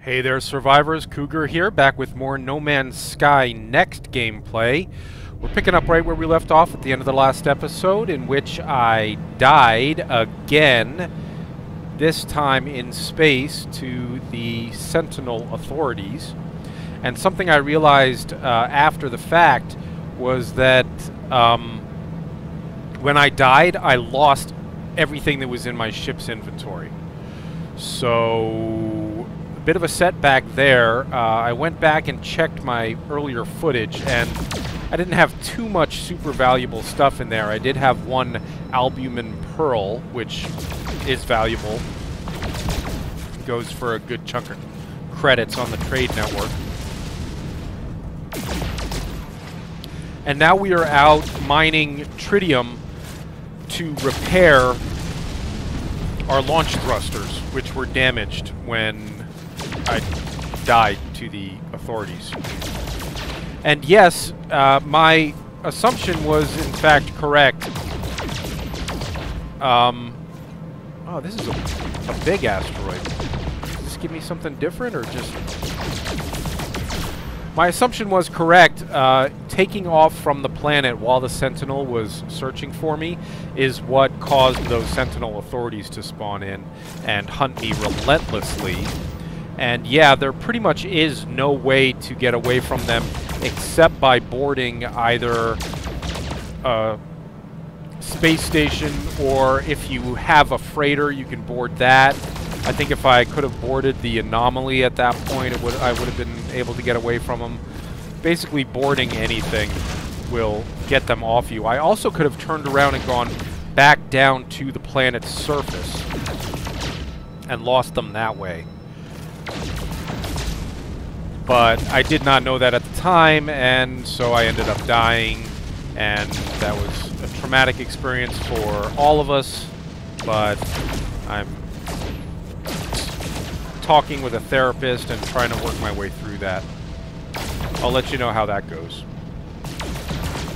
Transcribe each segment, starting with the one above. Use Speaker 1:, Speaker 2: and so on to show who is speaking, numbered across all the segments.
Speaker 1: Hey there, survivors. Cougar here, back with more No Man's Sky Next gameplay. We're picking up right where we left off at the end of the last episode, in which I died again, this time in space, to the Sentinel authorities. And something I realized after the fact was that when I died, I lost everything that was in my ship's inventory. So, a bit of a setback there. I went back and checked my earlier footage, and I didn't have too much super valuable stuff in there. I did have one albumin pearl, which is valuable. Goes for a good chunk of credits on the trade network. And now we are out mining tritium to repair our launch thrusters, which were damaged when I died to the authorities. And yes, my assumption was in fact correct. Oh, this is a big asteroid. Does this give me something different, or just... My assumption was correct. Taking off from the planet while the Sentinel was searching for me is what caused those Sentinel authorities to spawn in and hunt me relentlessly. And yeah, there pretty much is no way to get away from them except by boarding either a space station, or if you have a freighter, you can board that. I think if I could have boarded the Anomaly at that point, I would have been able to get away from them. Basically, boarding anything will get them off you. I also could have turned around and gone back down to the planet's surface and lost them that way. But I did not know that at the time, and so I ended up dying, and that was a traumatic experience for all of us, but I'm talking with a therapist and trying to work my way through that. I'll let you know how that goes.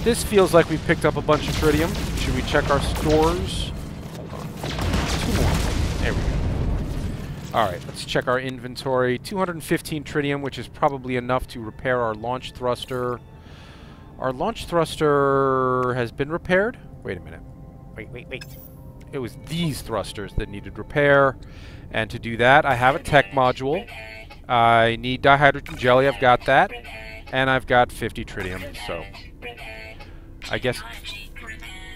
Speaker 1: This feels like we've picked up a bunch of tritium. Should we check our stores? Hold on. 2 more. There we go. Alright, let's check our inventory. 215 tritium, which is probably enough to repair our launch thruster. Our launch thruster has been repaired? Wait a minute. Wait. It was these thrusters that needed repair. And to do that, I have a tech module. I need dihydrogen jelly. I've got that. And I've got 50 tritium, so I guess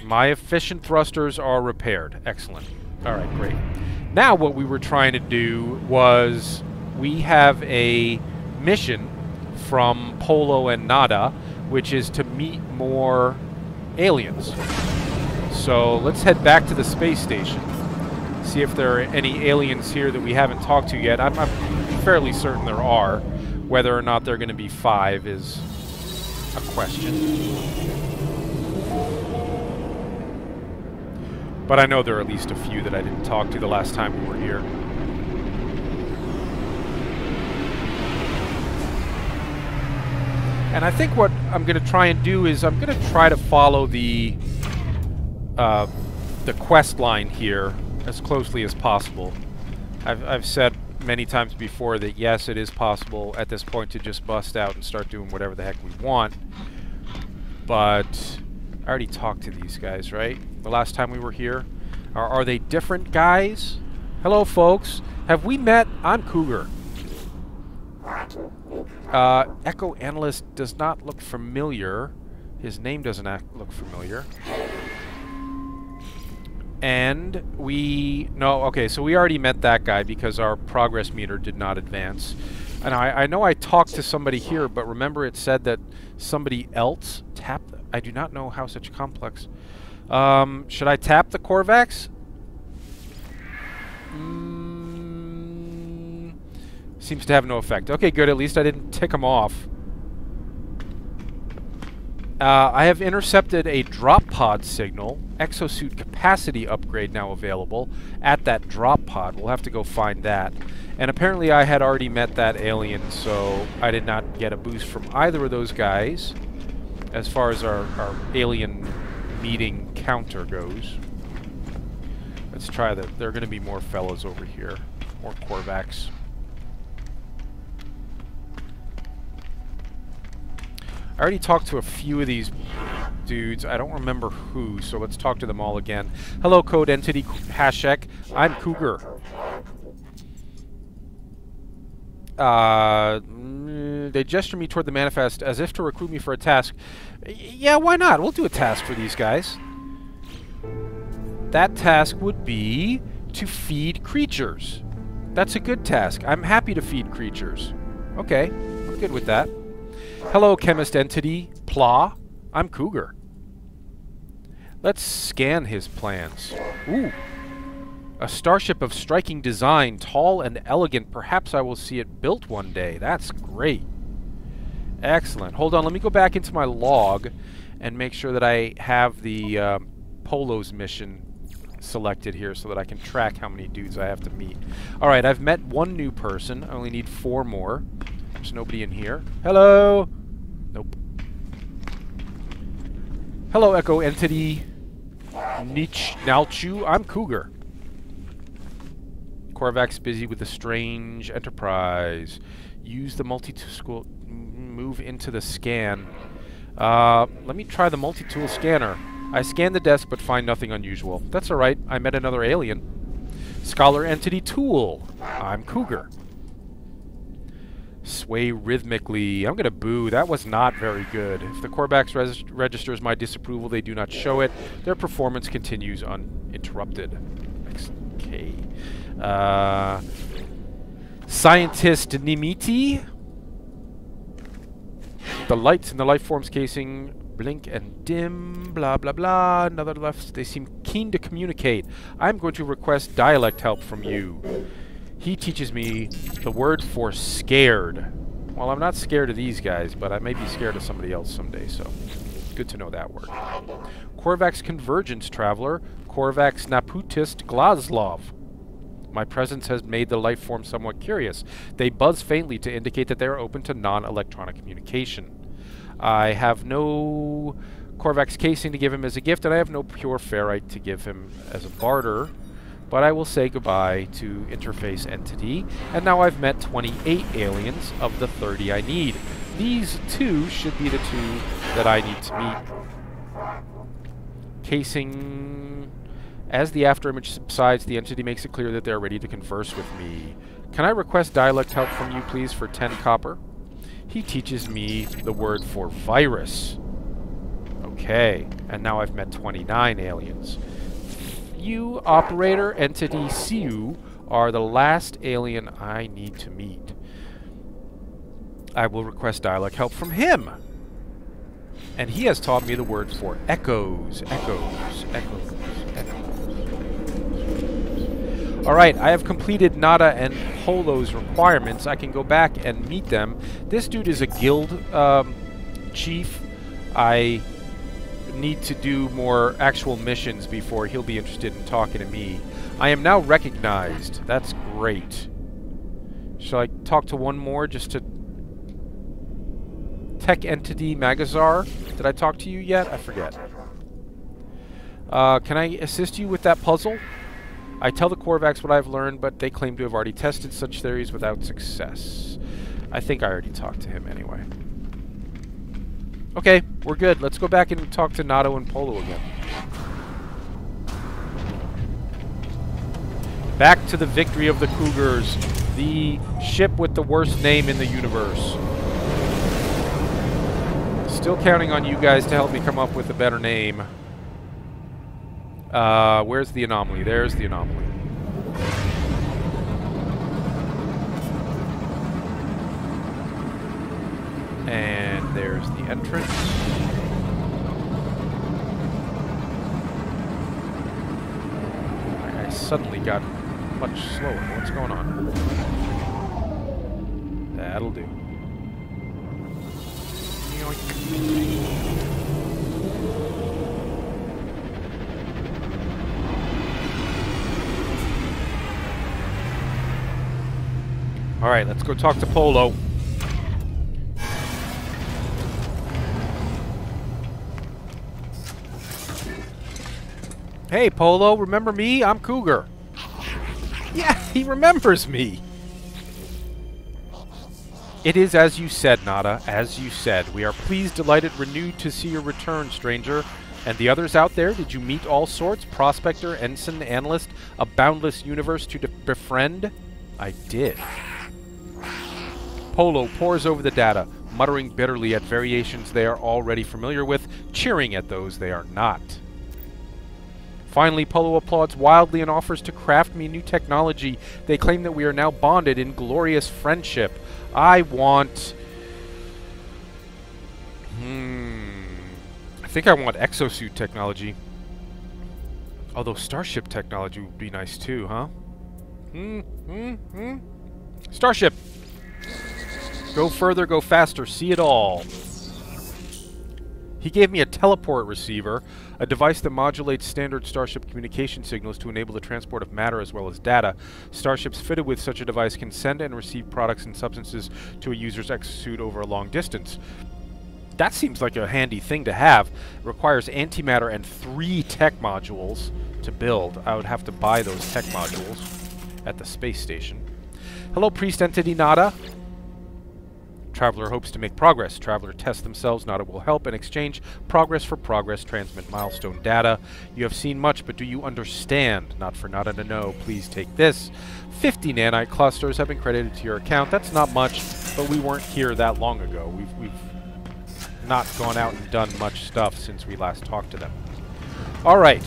Speaker 1: my efficient thrusters are repaired. Excellent. Alright, great. Now what we were trying to do was, we have a mission from Polo and Nada, which is to meet more aliens. So let's head back to the space station. See if there are any aliens here that we haven't talked to yet. I'm fairly certain there are. Whether or not they're going to be 5 is a question. But I know there are at least a few that I didn't talk to the last time we were here. And I think what I'm going to try and do is I'm going to try to follow the quest line here as closely as possible. I've said many times before that yes, it is possible at this point to just bust out and start doing whatever the heck we want. But I already talked to these guys, right? The last time we were here. Are they different guys? Hello, folks. Have we met? I'm Cougar. Echo Analyst does not look familiar. His name doesn't look familiar. And okay, so we already met that guy because our progress meter did not advance. And I know I talked to somebody here, but remember it said that somebody else tapped... I do not know how such complex... should I tap the Korvax? Seems to have no effect. Okay, good. At least I didn't tick him off. I have intercepted a drop pod signal. Exosuit capacity upgrade now available at that drop pod. We'll have to go find that. And apparently I had already met that alien, so I did not get a boost from either of those guys as far as our alien meeting counter goes. Let's try that. There are going to be more fellows over here. More Korvax. I already talked to a few of these dudes. I don't remember who, so let's talk to them all again. Hello, Code Entity Hashek. I'm Cougar. They gesture me toward the manifest as if to recruit me for a task. Yeah, why not? We'll do a task for these guys. That task would be to feed creatures. That's a good task. I'm happy to feed creatures. Okay, I'm good with that. Hello, Chemist Entity Pla. I'm Cougar. Let's scan his plans. Ooh. A starship of striking design, tall and elegant. Perhaps I will see it built one day. That's great. Excellent. Hold on, let me go back into my log and make sure that I have the Polo's mission selected here so that I can track how many dudes I have to meet. Alright, I've met one new person. I only need 4 more. There's nobody in here. Hello? Nope. Hello, Echo Entity Nalchu. I'm Cougar. Korvac's busy with a strange enterprise. Use the multi-tool... Move into the scan. Let me try the multi-tool scanner. I scan the desk but find nothing unusual. That's alright. I met another alien. Scholar Entity Tool. I'm Cougar. Sway rhythmically. I'm gonna boo. That was not very good. If the Korvax registers my disapproval, they do not show it. Their performance continues uninterrupted. XK. Scientist Nimiti. The lights in the life form's casing blink and dim, blah blah blah. Another left. They seem keen to communicate. I'm going to request dialect help from you. He teaches me the word for scared. Well, I'm not scared of these guys, but I may be scared of somebody else someday, so good to know that word. Korvax Convergence Traveler, Korvax Naputist Glazlov. My presence has made the life form somewhat curious. They buzz faintly to indicate that they are open to non-electronic communication. I have no Korvax casing to give him as a gift, and I have no pure ferrite to give him as a barter. But I will say goodbye to Interface Entity, and now I've met 28 aliens of the 30 I need. These 2 should be the 2 that I need to meet. Casing... As the afterimage subsides, the entity makes it clear that they are ready to converse with me. Can I request dialect help from you, please, for 10 copper? He teaches me the word for virus. Okay, and now I've met 29 aliens. You, Operator Entity Siu, are the last alien I need to meet. I will request dialect help from him. And he has taught me the word for echoes. Echoes. Echoes. Echoes. Alright, I have completed Nada and Polo's requirements. I can go back and meet them. This dude is a guild chief. I need to do more actual missions before he'll be interested in talking to me. I am now recognized. That's great. Shall I talk to one more just to... Tech Entity Magazar? Did I talk to you yet? I forget. Can I assist you with that puzzle? I tell the Korvax what I've learned, but they claim to have already tested such theories without success. I think I already talked to him anyway. Okay, we're good. Let's go back and talk to Nada and Polo again. Back to the victory of the Cougars, the ship with the worst name in the universe. Still counting on you guys to help me come up with a better name. Where's the anomaly? There's the anomaly. And there's the entrance. I suddenly got much slower. What's going on? That'll do. Alright, let's go talk to Polo. Hey, Polo, remember me? I'm Cougar. Yeah, he remembers me. It is as you said, Nada, as you said. We are pleased, delighted, renewed to see your return, stranger. And the others out there, did you meet all sorts? Prospector, ensign, analyst, a boundless universe to befriend? I did. Polo pores over the data, muttering bitterly at variations they are already familiar with, cheering at those they are not. Finally, Polo applauds wildly and offers to craft me new technology. They claim that we are now bonded in glorious friendship. I want... I think I want exosuit technology. Although starship technology would be nice too, huh? Starship! Go further, go faster, see it all. He gave me a teleport receiver, a device that modulates standard Starship communication signals to enable the transport of matter as well as data. Starships fitted with such a device can send and receive products and substances to a user's exosuit over a long distance. That seems like a handy thing to have. It requires antimatter and 3 tech modules to build. I would have to buy those tech modules at the space station. Hello, Priest Entity Nada. Traveler hopes to make progress. Traveler tests themselves. Nada will help and exchange progress for progress. Transmit milestone data. You have seen much, but do you understand? Not for Nada to know. Please take this. 50 nanite clusters have been credited to your account. That's not much, but we weren't here that long ago. We've not gone out and done much stuff since we last talked to them. Alright.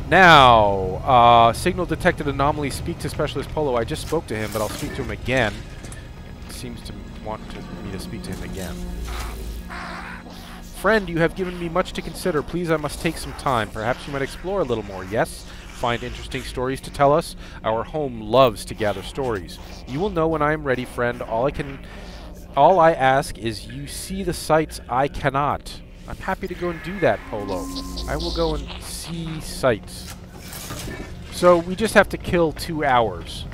Speaker 1: Now, signal detected anomaly. Speak to Specialist Polo. I just spoke to him, but I'll speak to him again. It seems to want me to speak to him again. Friend, you have given me much to consider. Please, I must take some time. Perhaps you might explore a little more. Yes? Find interesting stories to tell us? Our home loves to gather stories. You will know when I am ready, friend. All I ask is you see the sights I cannot. I'm happy to go and do that, Polo. I will go and see sights. So we just have to kill 2 hours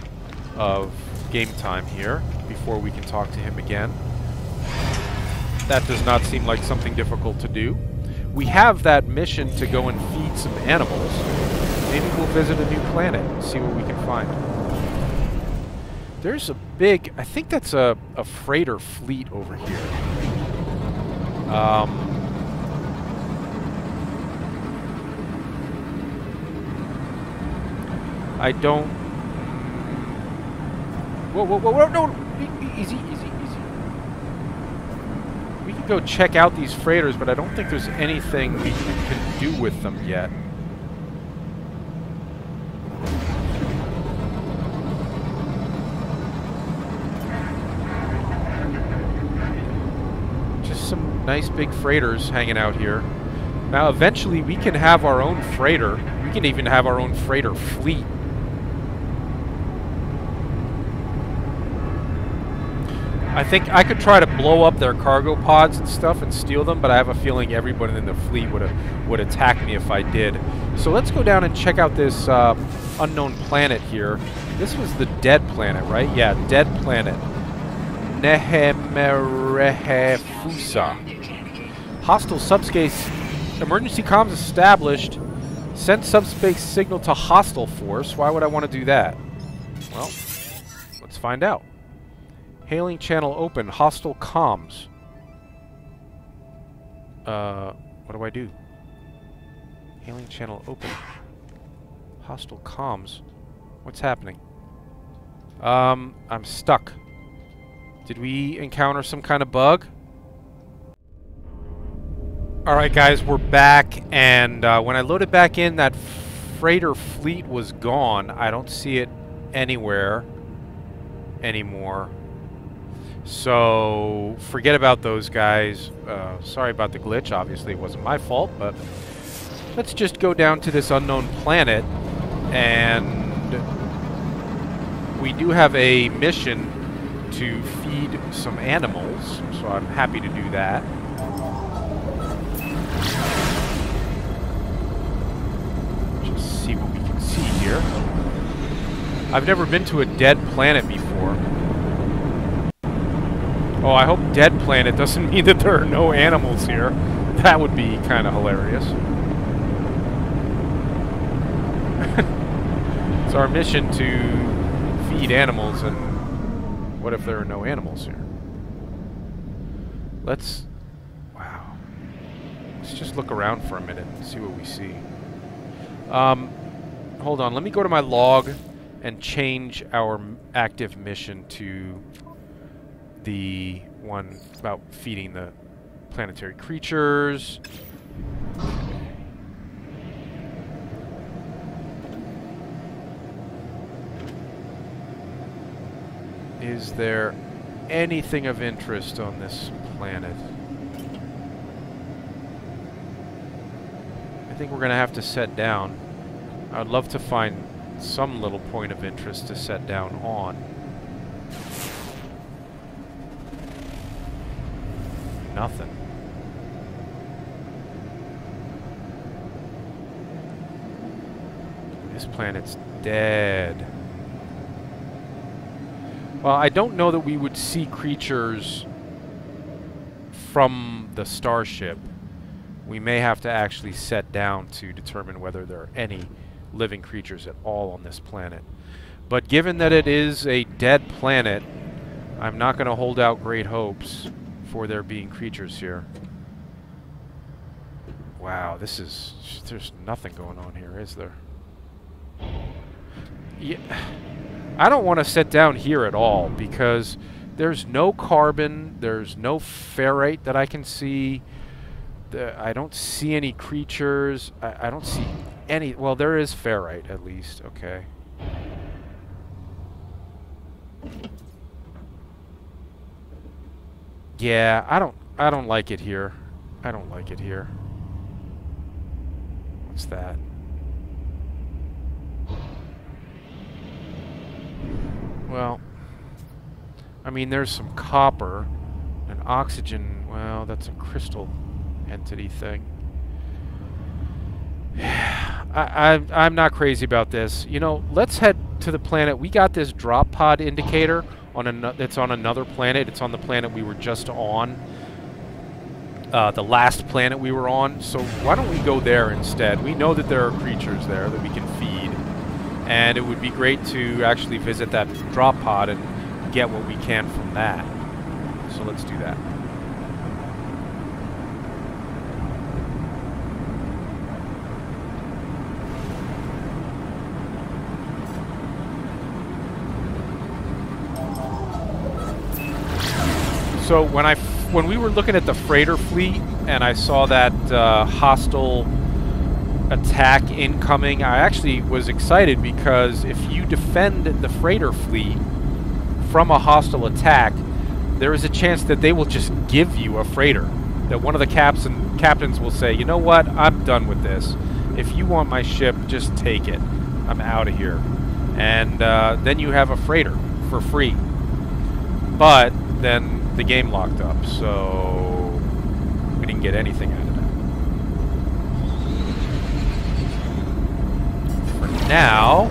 Speaker 1: of game time here before we can talk to him again. That does not seem like something difficult to do. We have that mission to go and feed some animals. Maybe we'll visit a new planet and see what we can find. There's a big... I think that's a freighter fleet over here. I don't... Whoa, no! Easy. We can go check out these freighters, but I don't think there's anything we can do with them yet. Just some nice big freighters hanging out here. Now, eventually, we can have our own freighter. We can even have our own freighter fleet. I think I could try to blow up their cargo pods and stuff and steal them, but I have a feeling everybody in the fleet would attack me if I did. So let's go down and check out this unknown planet here. This was the dead planet, right? Yeah, dead planet. Nehemerehefusa. Hostile subspace. Emergency comms established. Send subspace signal to hostile force. Why would I want to do that? Well, let's find out. Hailing channel open. Hostile comms. What do I do? Hailing channel open. Hostile comms. What's happening? I'm stuck. Did we encounter some kind of bug? Alright guys, we're back, and when I loaded back in, that freighter fleet was gone. I don't see it anywhere anymore. So, forget about those guys. Sorry about the glitch. Obviously, it wasn't my fault, but let's just go down to this unknown planet, and we do have a mission to feed some animals, so I'm happy to do that. Just see what we can see here. I've never been to a dead planet before. Oh, I hope dead planet doesn't mean that there are no animals here. That would be kind of hilarious. It's our mission to feed animals, and what if there are no animals here? Let's... Wow. Let's just look around for a minute and see what we see. Hold on. Let me go to my log and change our active mission to the one about feeding the planetary creatures. Is there anything of interest on this planet? I think we're going to have to set down. I'd love to find some little point of interest to set down on. Nothing. This planet's dead. Well, I don't know that we would see creatures from the starship. We may have to actually set down to determine whether there are any living creatures at all on this planet. But given that it is a dead planet, I'm not going to hold out great hopes for there being creatures here. Wow, this is... there's nothing going on here, is there? Yeah, I don't want to set down here at all because there's no carbon, there's no ferrite that I can see. I don't see any creatures. I don't see any... well, there is ferrite at least. Okay. Yeah, I don't like it here. I don't like it here. What's that? Well, I mean, there's some copper and oxygen. Well, that's a crystal entity thing. I'm not crazy about this. You know, let's head to the planet. We got this drop pod indicator on it's on another planet. It's on the planet we were just on. The last planet we were on. So why don't we go there instead? We know that there are creatures there that we can feed. And it would be great to actually visit that drop pod and get what we can from that. So let's do that. So when we were looking at the freighter fleet and I saw that hostile attack incoming, I actually was excited because if you defend the freighter fleet from a hostile attack, there is a chance that they will just give you a freighter. That one of the captains will say, you know what, I'm done with this. If you want my ship, just take it. I'm out of here. And then you have a freighter for free. But then the game locked up, so we didn't get anything out of that. Now,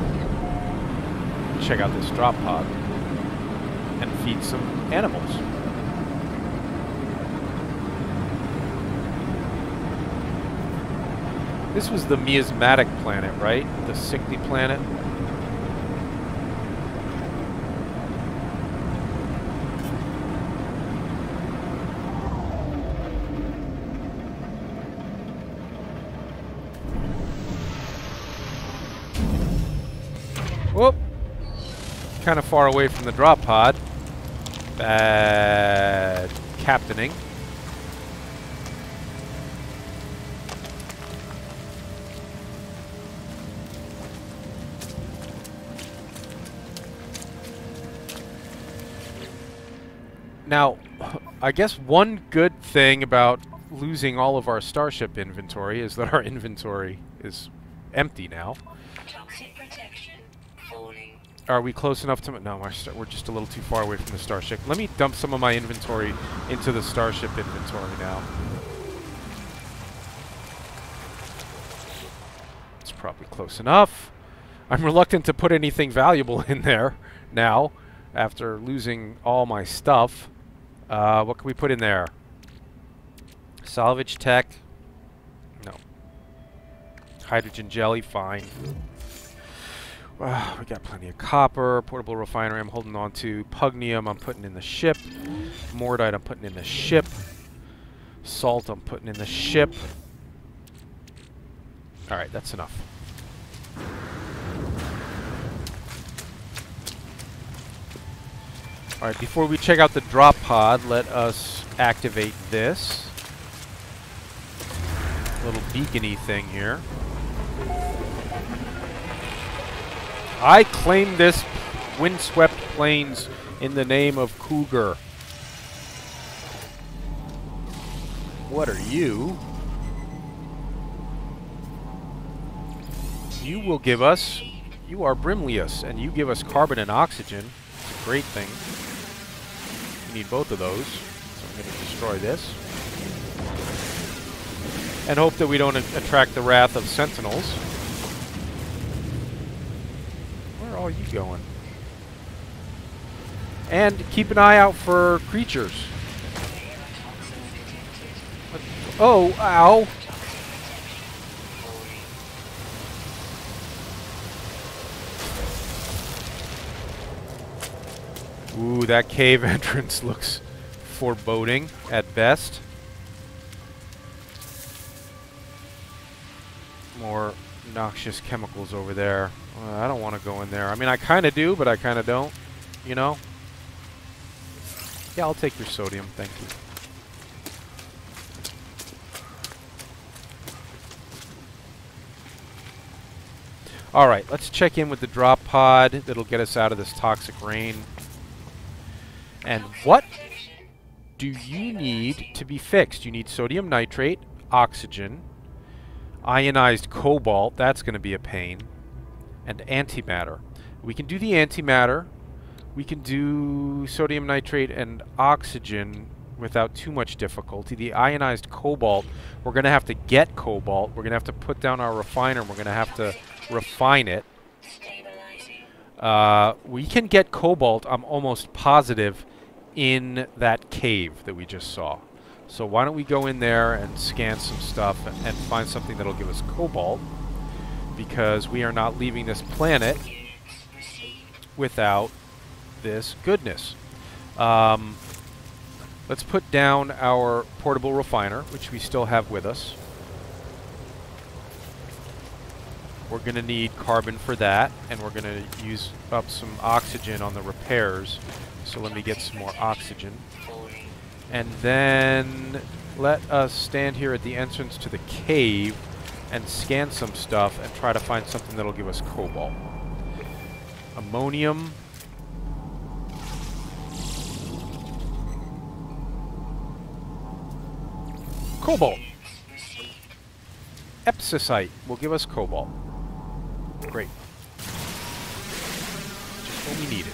Speaker 1: check out this drop pod and feed some animals. This was the miasmatic planet, right? The sickly planet. Whoop! Kind of far away from the drop pod. Bad captaining. Now, I guess one good thing about losing all of our starship inventory is that our inventory is empty now. Are we close enough to... no, we're just a little too far away from the starship. Let me dump some of my inventory into the starship inventory now. It's probably close enough. I'm reluctant to put anything valuable in there now, after losing all my stuff. What can we put in there? Salvage tech. No. Hydrogen jelly, fine. We got plenty of copper. Portable refinery I'm holding on to. Pugnium I'm putting in the ship. Mordite I'm putting in the ship. salt I'm putting in the ship. Alright, that's enough. Alright, before we check out the drop pod, let us activate this little beacony thing here. I claim this windswept plains in the name of Cougar. What are you? You will give us... You are Brimlius, and you give us carbon and oxygen. It's a great thing. We need both of those. So I'm going to destroy this. And hope that we don't attract the wrath of sentinels. Where are you going? And keep an eye out for creatures. Oh, ow! Ooh, that cave entrance looks foreboding at best. More noxious chemicals over there. I don't want to go in there. I mean, I kind of do, but I kind of don't. You know? Yeah, I'll take your sodium. Thank you. Alright, let's check in with the drop pod that'll get us out of this toxic rain. And what do you need to be fixed? You need sodium nitrate, oxygen, ionized cobalt, that's going to be a pain, and antimatter. We can do the antimatter. We can do sodium nitrate and oxygen without too much difficulty. The ionized cobalt, we're going to have to get cobalt. We're going to have to put down our refiner, and we're going to have to refine it. We can get cobalt, I'm almost positive, in that cave that we just saw. So why don't we go in there and scan some stuff and find something that'll give us cobalt, because we are not leaving this planet without this goodness. Let's put down our portable refiner, which we still have with us. We're going to need carbon for that, and we're going to use up some oxygen on the repairs. So let me get some more oxygen. And then let us stand here at the entrance to the cave and scan some stuff and try to find something that'll give us cobalt. Ammonium. Cobalt. Epsisite will give us cobalt. Great. Just when we need it.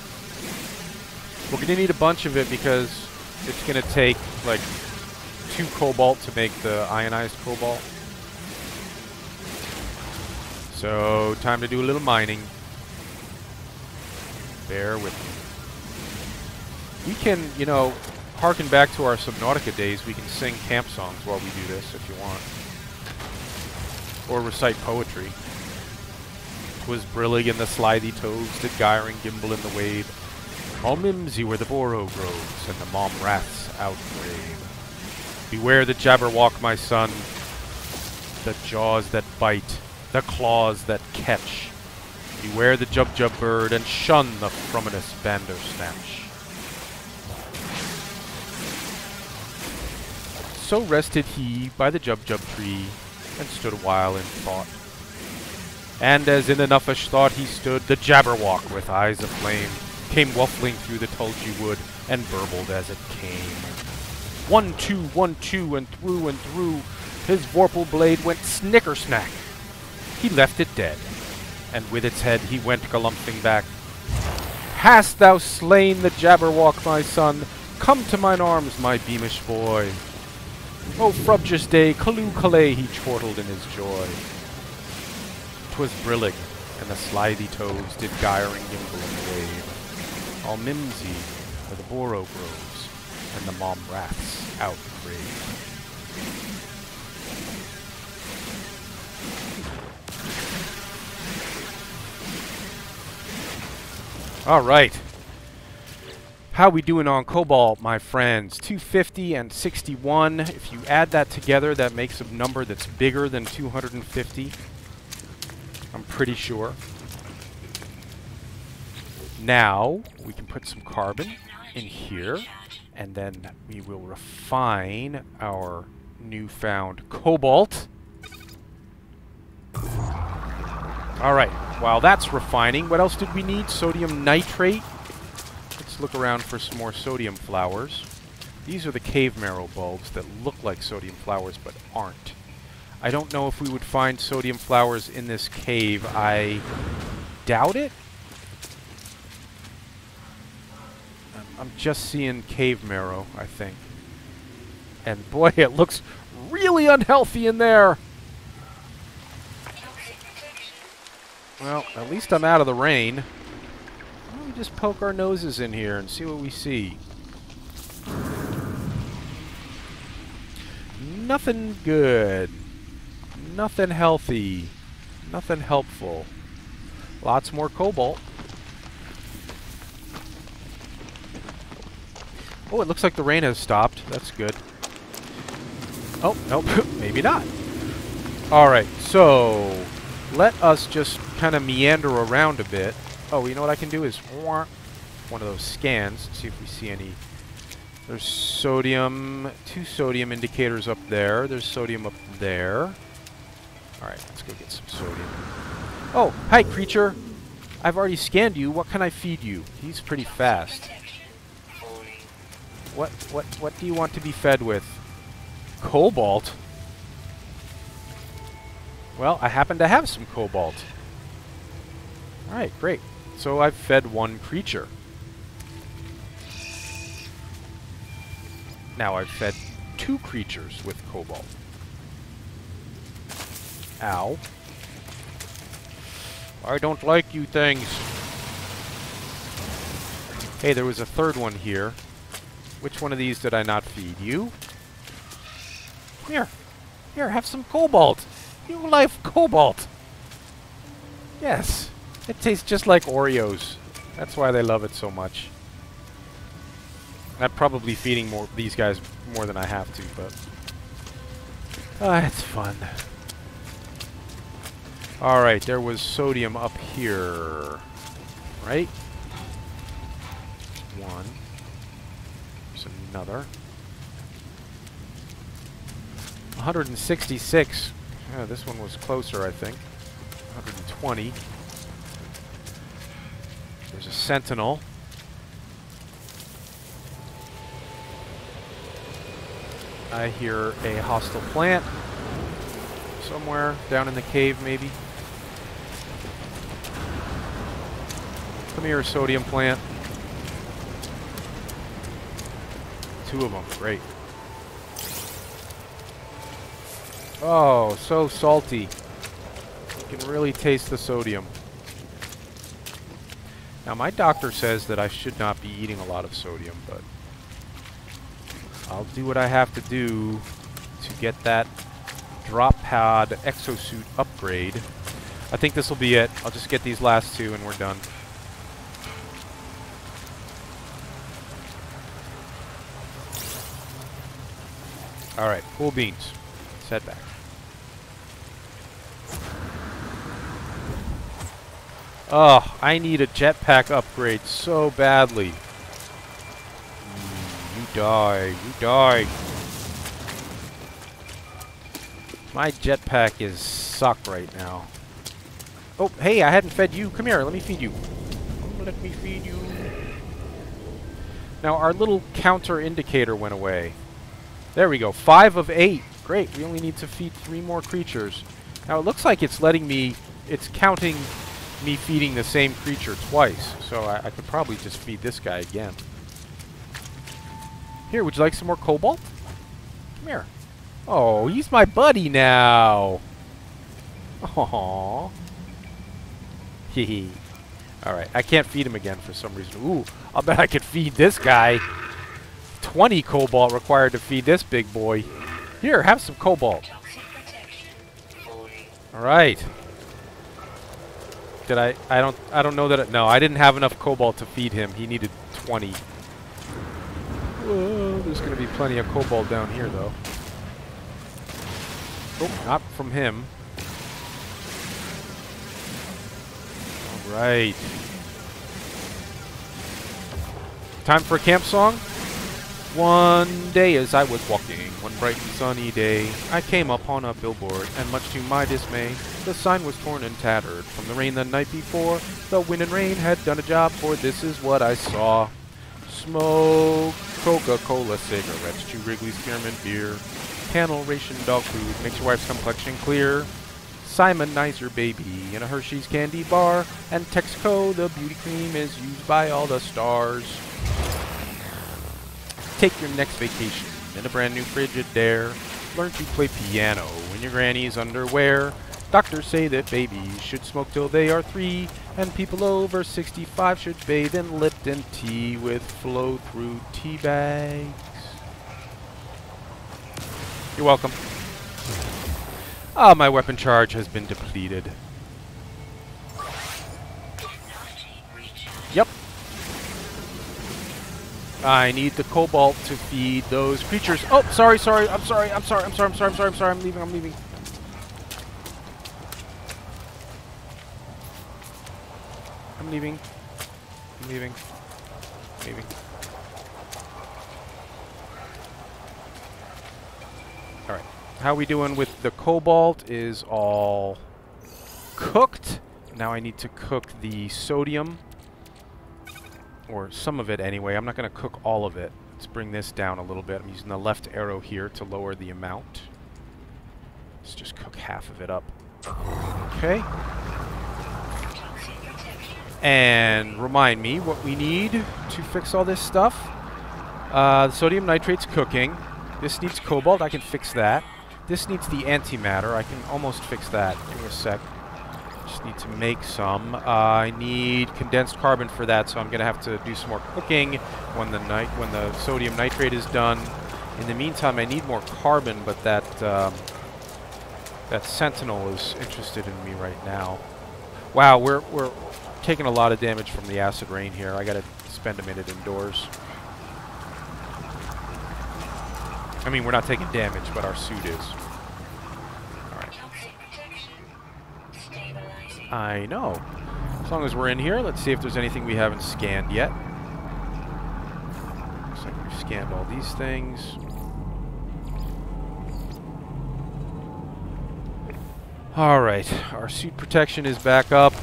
Speaker 1: We're going to need a bunch of it because it's going to take like 2 cobalt to make the ionized cobalt. So, time to do a little mining. Bear with me. We can, you know, harken back to our Subnautica days. We can sing camp songs while we do this if you want. Or recite poetry. 'Twas brillig in the slithy toves, did gyring gimble in the wave. All mimsy where the boro grows, and the mom wraths outgrave. Beware the jabberwock, my son, the jaws that bite, the claws that catch. Beware the jubjub bird, and shun the fruminous bandersnatch. So rested he by the jubjub tree, and stood a while in thought. And as in an uffish thought he stood, the jabberwock with eyes of flame came waffling through the tulgey wood, and burbled as it came. 1, 2, 1, 2, and through, his vorpal blade went snicker-snack. He left it dead, and with its head he went galumphing back. Hast thou slain the jabberwock, my son? Come to mine arms, my beamish boy. O frubjous day, calloo-callay, he chortled in his joy. 'Twas brillig, and the slithy toves did gyring gimble in the wave. All mimsy where the boro grows, and the mom wraths outgrave. All right. How we doing on cobalt, my friends? 250 and 61. If you add that together, that makes a number that's bigger than 250. I'm pretty sure. Now, we can put some carbon in here, and then we will refine our newfound cobalt. Alright, while that's refining, what else did we need? Sodium nitrate. Let's look around for some more sodium flowers. These are the cave marrow bulbs that look like sodium flowers but aren't. I don't know if we would find sodium flowers in this cave. I doubt it. I'm just seeing cave marrow, I think. And boy, it looks really unhealthy in there. Well, at least I'm out of the rain. Why don't we just poke our noses in here and see what we see? Nothing good. Nothing healthy. Nothing helpful. Lots more cobalt. Oh, it looks like the rain has stopped. That's good. Oh, nope. Maybe not. Alright, so let us just kind of meander around a bit. Oh, you know what I can do is one of those scans. See if we see any. There's sodium. 2 sodium indicators up there. There's sodium up there. Alright, let's go get some sodium. Oh, hi, creature. I've already scanned you. What can I feed you? He's pretty fast. What do you want to be fed with? Cobalt? Well, I happen to have some cobalt. Alright, great. So I've fed 1 creature. Now I've fed 2 creatures with cobalt. Ow. I don't like you things. Hey, there was a 3rd one here. Which one of these did I not feed? You? Here. Here, have some cobalt. You like cobalt. Yes. It tastes just like Oreos. That's why they love it so much. I'm probably feeding these guys more than I have to, but it's fun. Alright, there was sodium up here. Right? 1. There's another. 166. Yeah, this one was closer, I think. 120. There's a sentinel. I hear a hostile plant. Somewhere down in the cave, maybe. Come here, sodium plant. 2 of them. Great. Oh, so salty. You can really taste the sodium. Now, my doctor says that I should not be eating a lot of sodium, but I'll do what I have to do to get that drop pod exosuit upgrade. I think this will be it. I'll just get these last 2 and we're done. Alright, cool beans. Let's head back. Oh, I need a jetpack upgrade so badly. You die. You die. My jetpack is suck right now. Oh, hey, I hadn't fed you. Come here, let me feed you. Let me feed you. Now, our little counter indicator went away. There we go. 5 of 8. Great. We only need to feed 3 more creatures. Now, it looks like it's letting me... It's counting me feeding the same creature twice. So I could probably just feed this guy again. Here, would you like some more cobalt? Come here. Oh, he's my buddy now. Aww. Hee. Alright, I can't feed him again for some reason. Ooh, I'll bet I could feed this guy. 20 cobalt required to feed this big boy. Here, have some cobalt. Alright. Did I don't know that no, I didn't have enough cobalt to feed him. He needed 20. Whoa, there's going to be plenty of cobalt down here, though. Oh, not from him. All right. Time for a camp song? One day as I was walking, one bright and sunny day, I came upon a billboard, and much to my dismay, the sign was torn and tattered from the rain the night before. The wind and rain had done a job, for this is what I saw. Smoke Coca-Cola cigarettes, chew Wrigley's Spearmint beer, Camel ration dog food, makes your wife's complexion clear. Simonize your baby in a Hershey's candy bar, and Texaco, the beauty cream, is used by all the stars. Take your next vacation in a brand new Frigidaire. Learn to play piano in your granny's underwear. Doctors say that babies should smoke till they are 3, and people over 65 should bathe in Lipton tea with flow-through tea bags. You're welcome. Ah, my weapon charge has been depleted. Yep. I need the cobalt to feed those creatures. Oh, sorry. I'm leaving. I'm leaving. All right. How we doing with the cobalt is all cooked. Now I need to cook the sodium. Or some of it anyway. I'm not going to cook all of it. Let's bring this down a little bit. I'm using the left arrow here to lower the amount. Let's just cook half of it up. Okay. And remind me what we need to fix all this stuff. The sodium nitrate's cooking. This needs cobalt. I can fix that. This needs the antimatter. I can almost fix that. Give me a sec. Just need to make some. I need condensed carbon for that, so I'm going to have to do some more cooking when the sodium nitrate is done. In the meantime, I need more carbon, but that sentinel is interested in me right now. Wow, we're taking a lot of damage from the acid rain here. I got to spend a minute indoors. I mean, we're not taking damage, but our suit is. I know. As long as we're in here, let's see if there's anything we haven't scanned yet. Looks like we've scanned all these things. Alright, our suit protection is back up.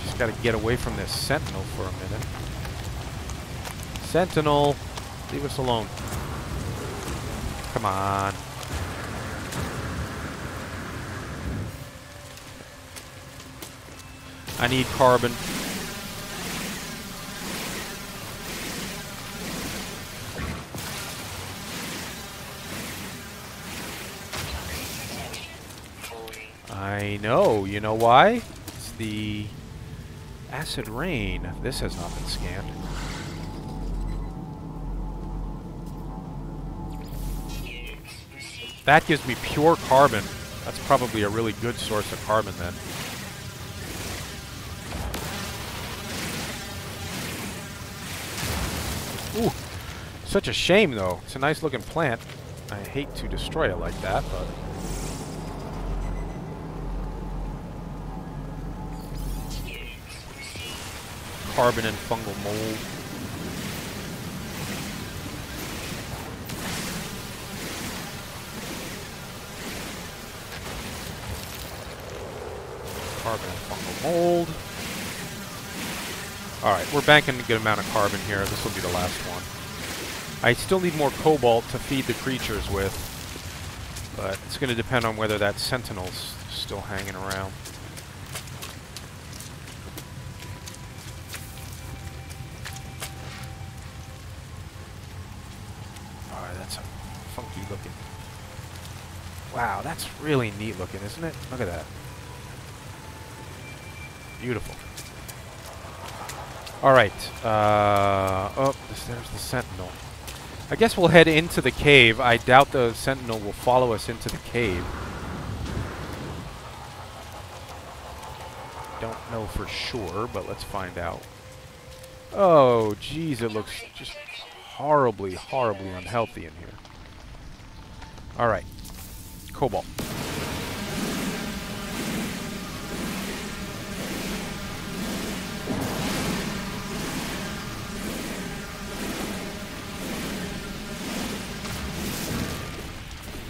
Speaker 1: Just gotta get away from this sentinel for a minute. Sentinel, leave us alone. Come on. I need carbon. I know. You know why? It's the acid rain. This has not been scanned. That gives me pure carbon. That's probably a really good source of carbon then. Ooh, such a shame though. It's a nice looking plant. I hate to destroy it like that, but... Carbon and fungal mold. Carbon and fungal mold. Alright, we're banking a good amount of carbon here. This will be the last one. I still need more cobalt to feed the creatures with, but it's going to depend on whether that sentinel's still hanging around. Alright, that's funky looking. Wow, that's really neat looking, isn't it? Look at that. Beautiful. Alright, oh, there's the sentinel. I guess we'll head into the cave. I doubt the sentinel will follow us into the cave. Don't know for sure, but let's find out. Oh, geez, it looks just horribly, horribly unhealthy in here. Alright. Cobalt.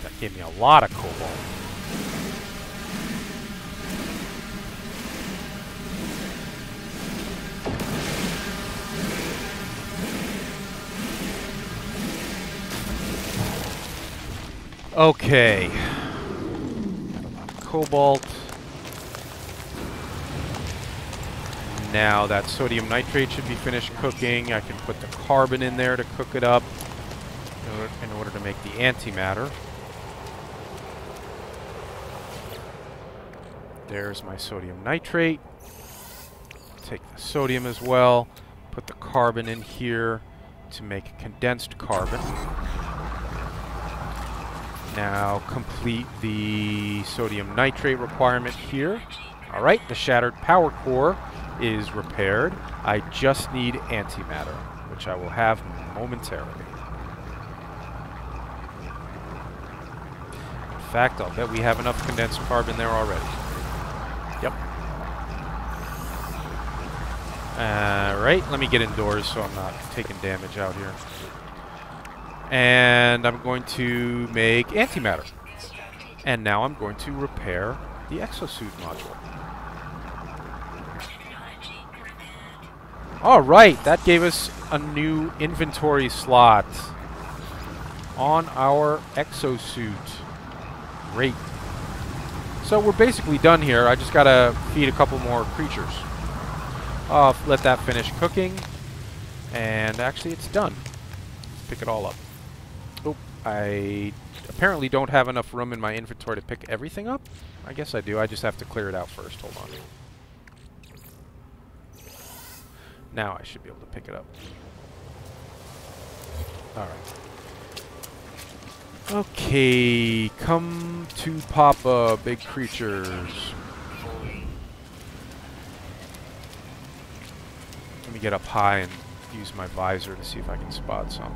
Speaker 1: That gave me a lot of cobalt. Okay. Cobalt. Now that sodium nitrate should be finished cooking. I can put the carbon in there to cook it up in order to make the antimatter. There's my sodium nitrate. Take the sodium as well. Put the carbon in here to make condensed carbon. Now complete the sodium nitrate requirement here. Alright, the shattered power core is repaired. I just need antimatter, which I will have momentarily. In fact, I'll bet we have enough condensed carbon there already. Yep. Alright, let me get indoors so I'm not taking damage out here. And I'm going to make antimatter. And now I'm going to repair the exosuit module. Alright, that gave us a new inventory slot on our exosuit. Great. So we're basically done here. I just gotta feed a couple more creatures. I'll let that finish cooking. And actually it's done. Let's pick it all up. Oh, I apparently don't have enough room in my inventory to pick everything up. I guess I do. I just have to clear it out first. Hold on. Now I should be able to pick it up. Alright. Okay, come to Papa, big creatures. Let me get up high and use my visor to see if I can spot some.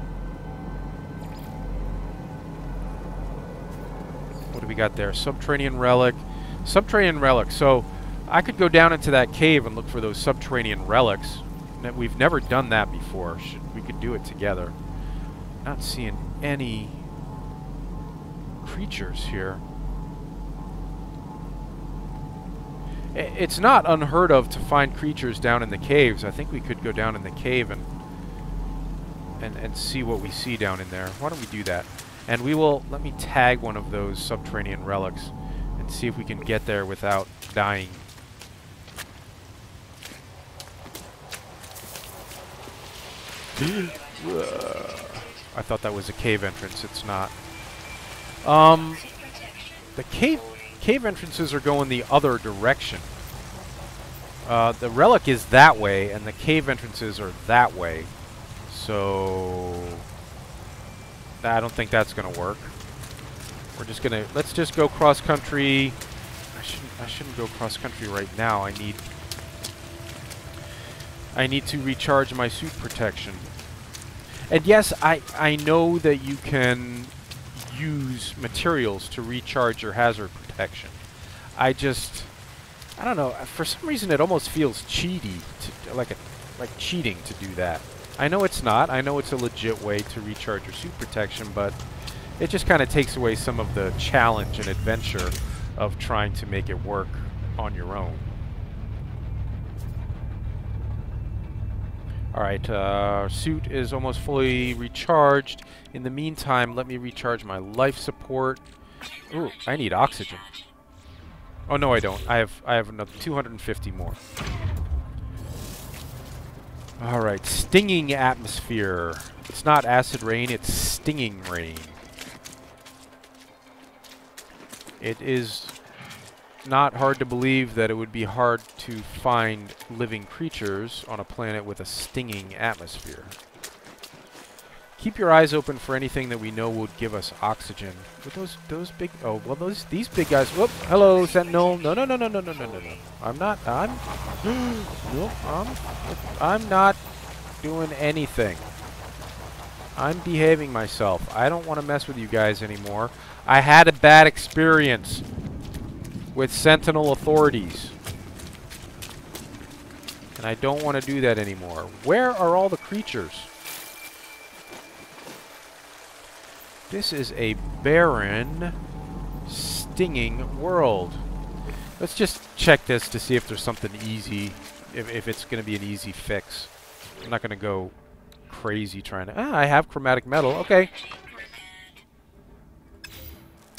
Speaker 1: What do we got there? Subterranean relic. Subterranean relic. So I could go down into that cave and look for those subterranean relics. We've never done that before. We could do it together. Not seeing any creatures here. It's not unheard of to find creatures down in the caves. I think we could go down in the cave and see what we see down in there. Why don't we do that? And we will, let me tag one of those subterranean relics and see if we can get there without dying. I thought that was a cave entrance. It's not. The cave entrances are going the other direction. The relic is that way, and the cave entrances are that way. So I don't think that's gonna work. We're just gonna let's just go cross country. I shouldn't go cross country right now. I need to recharge my suit protection. And yes, I know that you can use materials to recharge your hazard protection. I don't know. For some reason, it almost feels cheaty, like cheating to do that. I know it's not. I know it's a legit way to recharge your suit protection, but it just kind of takes away some of the challenge and adventure of trying to make it work on your own. Alright, suit is almost fully recharged. In the meantime, let me recharge my life support. Ooh, I need oxygen. Oh no, I don't. I have another 250 more. Alright, stinging atmosphere. It's not acid rain, it's stinging rain. It is not hard to believe that it would be hard to find living creatures on a planet with a stinging atmosphere. Keep your eyes open for anything that we know would give us oxygen. With those big... Oh, well, these big guys... Whoop! Hello, Sentinel! No. I'm not... No, I'm not doing anything. I'm behaving myself. I don't want to mess with you guys anymore. I had a bad experience with Sentinel authorities. And I don't want to do that anymore. Where are all the creatures? This is a barren, stinging world. Let's just check this to see if there's something easy, if it's going to be an easy fix. I'm not going to go crazy trying to... I have chromatic metal. Okay.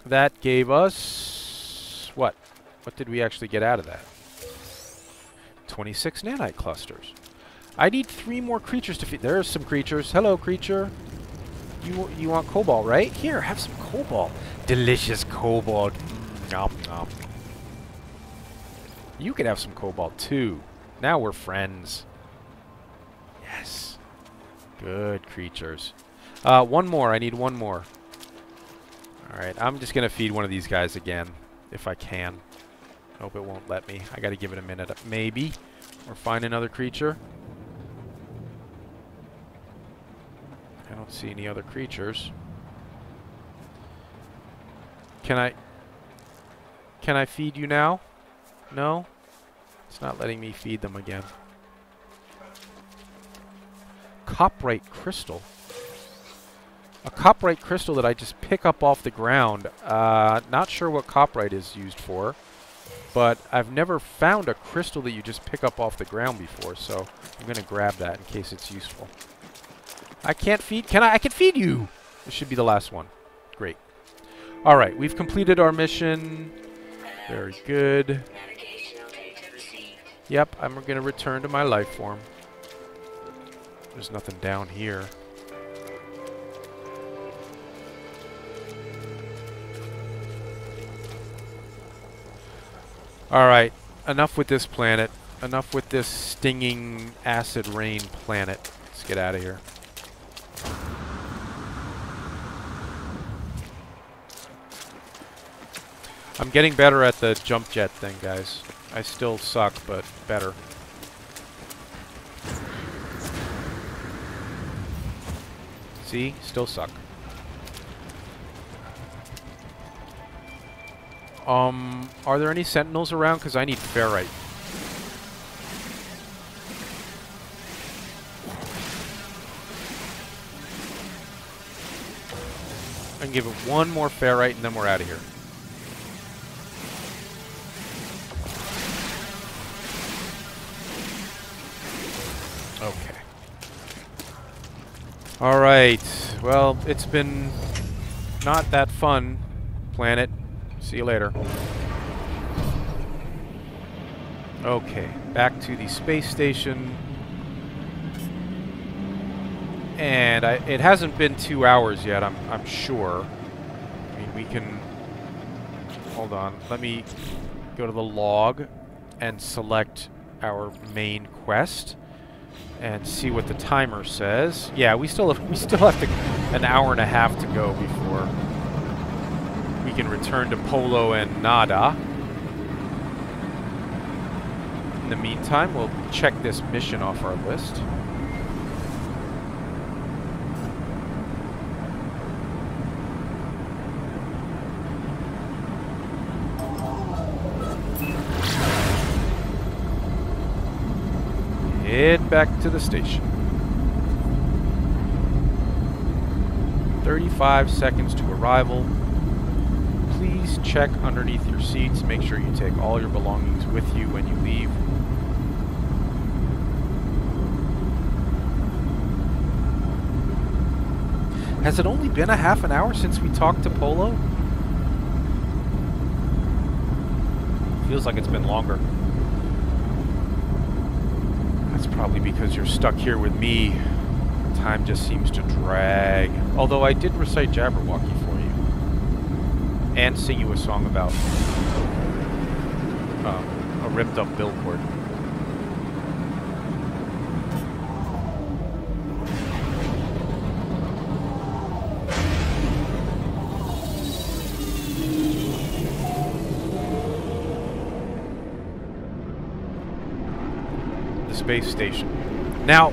Speaker 1: That gave us... What? What did we actually get out of that? 26 nanite clusters. I need 3 more creatures to feed. There's some creatures. Hello, creature. You want cobalt, right? Here, have some cobalt. Delicious cobalt. Nom, nom. You could have some cobalt, too. Now we're friends. Yes. Good creatures. One more. I need one more. Alright, I'm just going to feed one of these guys again, if I can. Hope it won't let me. I got to give it a minute. Maybe. Or find another creature. I don't see any other creatures. Can I feed you now? No? It's not letting me feed them again. Coprite crystal. A coprite crystal that I just pick up off the ground. Not sure what coprite is used for, but I've never found a crystal that you just pick up off the ground before, so I'm going to grab that in case it's useful. I can't feed... I can feed you! This should be the last one. Great. Alright, we've completed our mission. Very good. Yep, I'm going to return to my life form. There's nothing down here. Alright, enough with this planet. Enough with this stinging acid rain planet. Let's get out of here. I'm getting better at the jump jet thing, guys. I still suck, but better. See? Still suck. Are there any sentinels around? Because I need ferrite. I can give it one more ferrite and then we're out of here. Okay. Alright. Well, it's been not that fun, planet. See you later. Okay. Back to the space station. And it hasn't been 2 hours yet, I'm sure. I mean, we can... Hold on. Let me go to the log and select our main quest and see what the timer says. Yeah, we still have an hour and a half to go before we can return to Polo and Nada. In the meantime, we'll check this mission off our list. Head back to the station. 35 seconds to arrival. Please check underneath your seats. Make sure you take all your belongings with you when you leave. Has it only been a half an hour since we talked to Polo? Feels like it's been longer. That's probably because you're stuck here with me. Time just seems to drag. Although I did recite Jabberwocky for you. And sing you a song about a ripped up billboard. Space station. Now,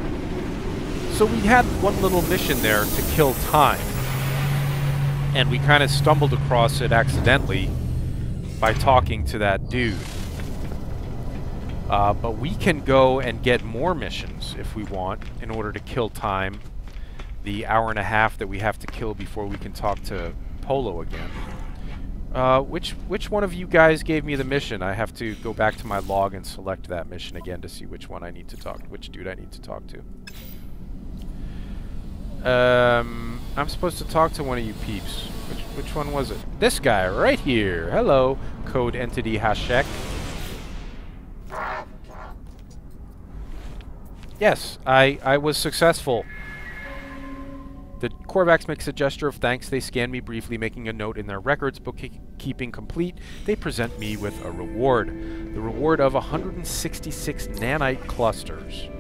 Speaker 1: So we had one little mission there to kill time. And we kind of stumbled across it accidentally by talking to that dude. But we can go and get more missions if we want in order to kill time. The hour and a half that we have to kill before we can talk to Polo again. Which one of you guys gave me the mission? I have to go back to my log and select that mission again to see which one I need to talk to, which dude I need to talk to. I'm supposed to talk to one of you peeps. Which one was it? This guy right here. Hello, Code Entity Hashek. Yes, I was successful. The Korvax makes a gesture of thanks. They scan me briefly, making a note in their records. Bookkeeping complete, they present me with a reward. The reward of 166 nanite clusters.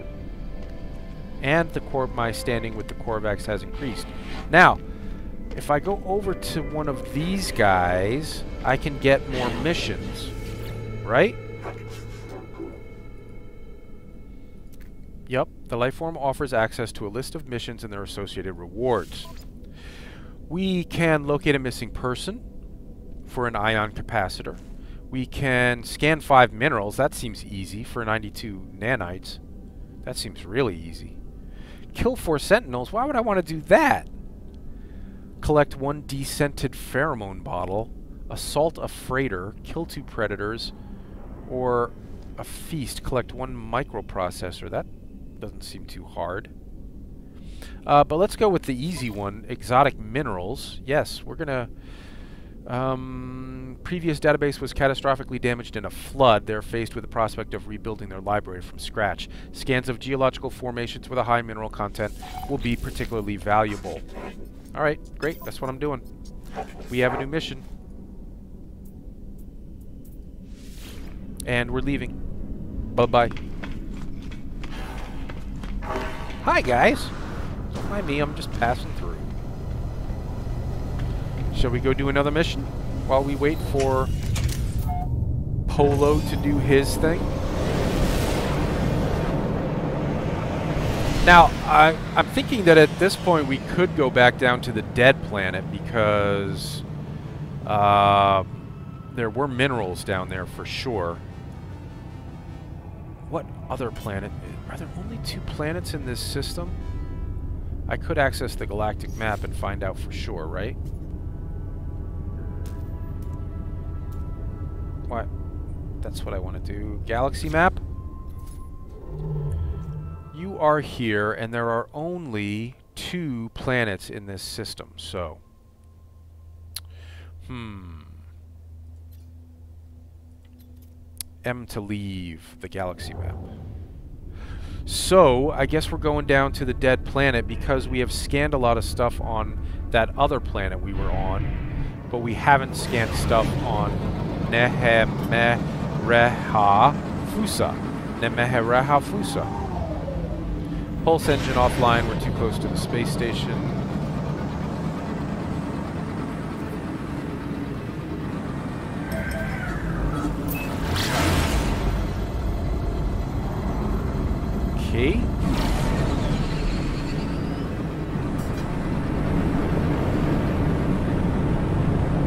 Speaker 1: And my standing with the Korvax has increased. Now, if I go over to one of these guys, I can get more missions. Right? Yep, the lifeform offers access to a list of missions and their associated rewards. We can locate a missing person for an ion capacitor. We can scan 5 minerals. That seems easy for 92 nanites. That seems really easy. Kill 4 sentinels. Why would I want to do that? Collect 1 descented pheromone bottle. Assault a freighter. Kill 2 predators. Or a feast. Collect 1 microprocessor. That doesn't seem too hard. But let's go with the easy one. Exotic minerals. Yes, we're gonna... previous database was catastrophically damaged in a flood. They're faced with the prospect of rebuilding their library from scratch. Scans of geological formations with a high mineral content will be particularly valuable. Alright, great. That's what I'm doing. We have a new mission. And we're leaving. Bye-bye. Hi, guys. Don't mind me, I'm just passing through. Shall we go do another mission while we wait for Polo to do his thing? Now, I'm thinking that at this point we could go back down to the dead planet because there were minerals down there for sure. What other planet? Are there only 2 planets in this system? I could access the galactic map and find out for sure, right? What? That's what I want to do. Galaxy map? You are here, and there are only 2 planets in this system, so... M to leave the galaxy map. So, I guess we're going down to the dead planet because we have scanned a lot of stuff on that other planet we were on, but we haven't scanned stuff on Nehemereha Fusa. Nemehereha Fusa. Pulse engine offline, we're too close to the space station. Okay.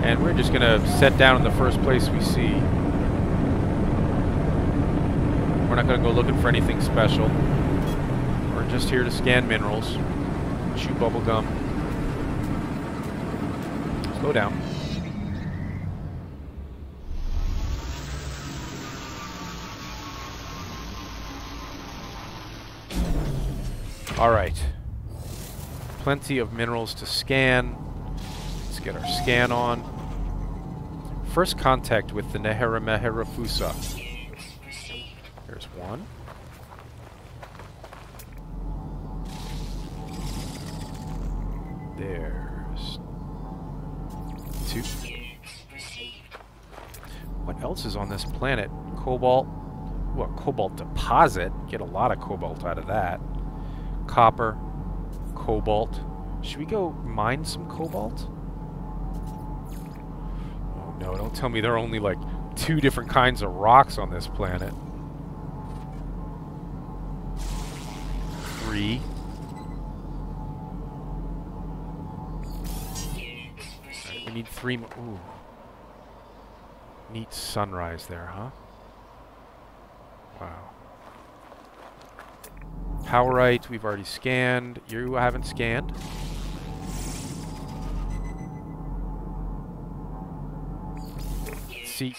Speaker 1: And we're just gonna set down in the first place we see. We're not gonna go looking for anything special. We're just here to scan minerals, chew bubble gum. Slow down. Alright. Plenty of minerals to scan. Let's get our scan on. First contact with the Nehemereha Fusa. There's one. There's 2. What else is on this planet? Cobalt. Well, cobalt deposit. Get a lot of cobalt out of that. Copper, cobalt. Should we go mine some cobalt? Oh no, don't tell me there are only like 2 different kinds of rocks on this planet. 3. We need 3 more. Ooh. Neat sunrise there, huh? Wow. Powerite, we've already scanned. You haven't scanned. See,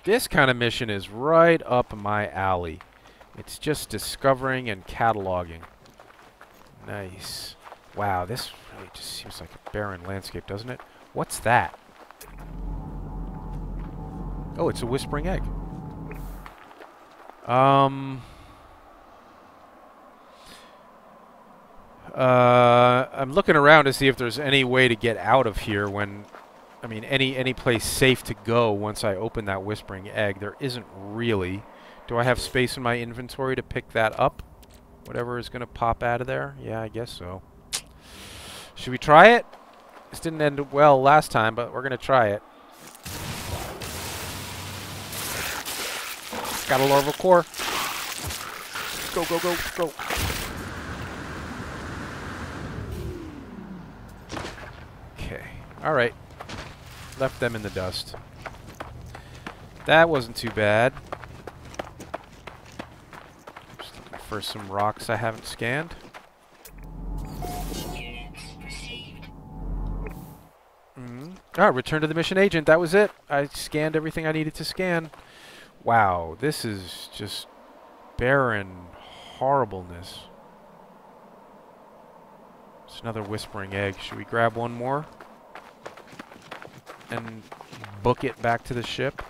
Speaker 1: this kind of mission is right up my alley. It's just discovering and cataloging. Nice. Wow, this really just seems like a barren landscape, doesn't it? What's that? Oh, it's a whispering egg. I'm looking around to see if there's any way to get out of here when... I mean, any place safe to go once I open that whispering egg. There isn't really. Do I have space in my inventory to pick that up? Whatever is going to pop out of there? Yeah, I guess so. Should we try it? This didn't end well last time, but we're going to try it. Got a larval core. Go, go, go, go. Okay. All right. Left them in the dust. That wasn't too bad. Just looking for some rocks I haven't scanned. Return to the mission agent. That was it. I scanned everything I needed to scan. Wow, this is just barren horribleness. It's another whispering egg. Should we grab one more? And book it back to the ship?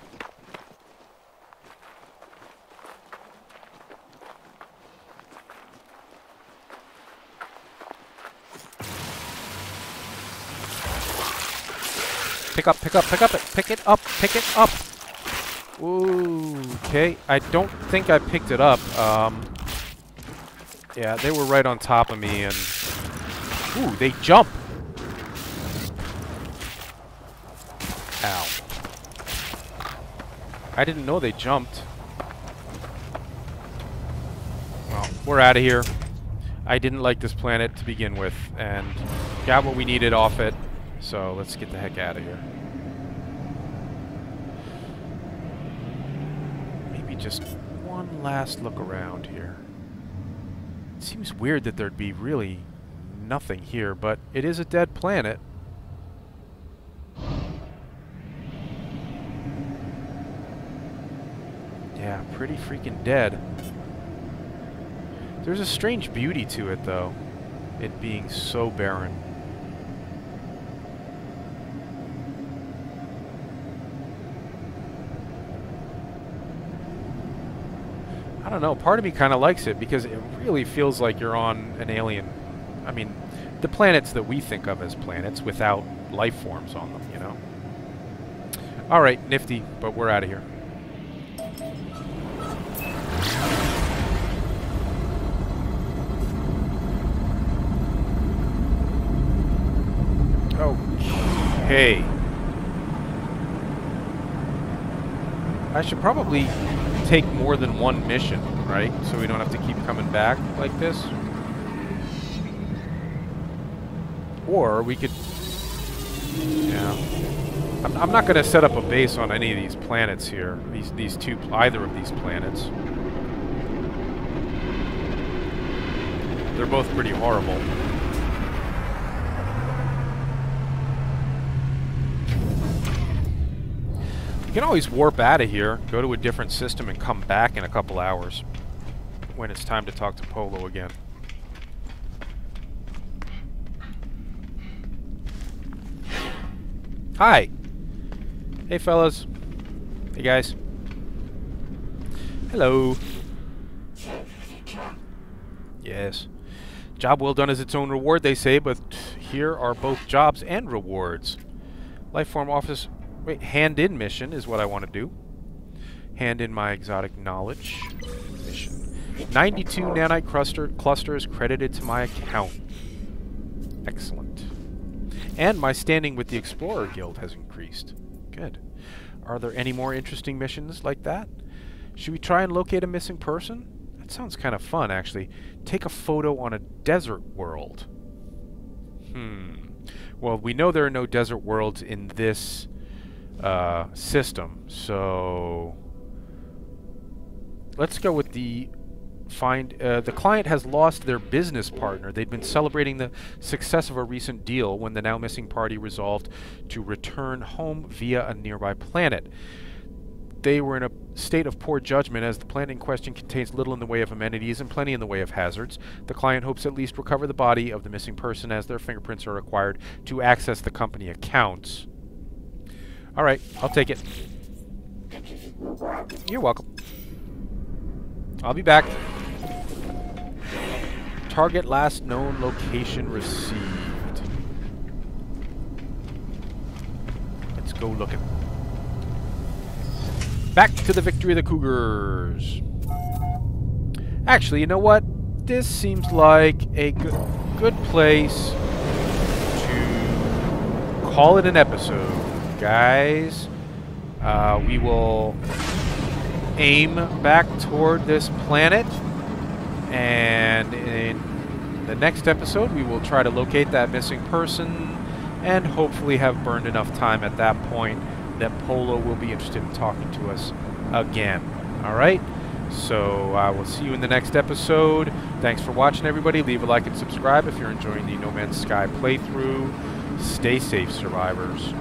Speaker 1: Pick up, pick up, pick up it, pick it up, pick it up. Ooh, okay. I don't think I picked it up. Yeah, they were right on top of me, and ooh, they jump. Ow. I didn't know they jumped. Well, we're out of here. I didn't like this planet to begin with, and got what we needed off it. So let's get the heck out of here. Maybe just one last look around here. It seems weird that there'd be really nothing here, but it is a dead planet. Yeah, pretty freaking dead. There's a strange beauty to it, though. It being so barren. I don't know, part of me kind of likes it because it really feels like you're on an alien. I mean, the planets that we think of as planets without life forms on them, you know? Alright, nifty, but we're out of here. Okay. I should probably take more than one mission, right? So we don't have to keep coming back like this. Or we could... Yeah. I'm not going to set up a base on any of these planets here. Either of these planets. They're both pretty horrible. You can always warp out of here, go to a different system, and come back in a couple hours when it's time to talk to Polo again. Hi! Hey, fellas. Hey, guys. Hello. Yes. Job well done is its own reward, they say, but here are both jobs and rewards. Lifeform office... Wait, hand-in mission is what I want to do. Hand in my exotic knowledge mission. 92 nanite clusters credited to my account. Excellent. And my standing with the Explorer Guild has increased. Good. Are there any more interesting missions like that? Should we try and locate a missing person? That sounds kind of fun, actually. Take a photo on a desert world. Well, we know there are no desert worlds in this system, so let's go with the the client has lost their business partner. They'd been celebrating the success of a recent deal when the now missing party resolved to return home via a nearby planet. They were in a state of poor judgment as the planet in question contains little in the way of amenities and plenty in the way of hazards. The client hopes at least recover the body of the missing person as their fingerprints are required to access the company accounts. Alright, I'll take it. You're welcome. I'll be back. Target last known location received. Let's go looking. Back to the victory of the Cougars. Actually, you know what? This seems like a good place to call it an episode, guys. We will aim back toward this planet, and in the next episode we will try to locate that missing person and hopefully have burned enough time at that point that Polo will be interested in talking to us again. Alright, so I will see you in the next episode. Thanks for watching, everybody. Leave a like and subscribe if you're enjoying the No Man's Sky playthrough. Stay safe, survivors.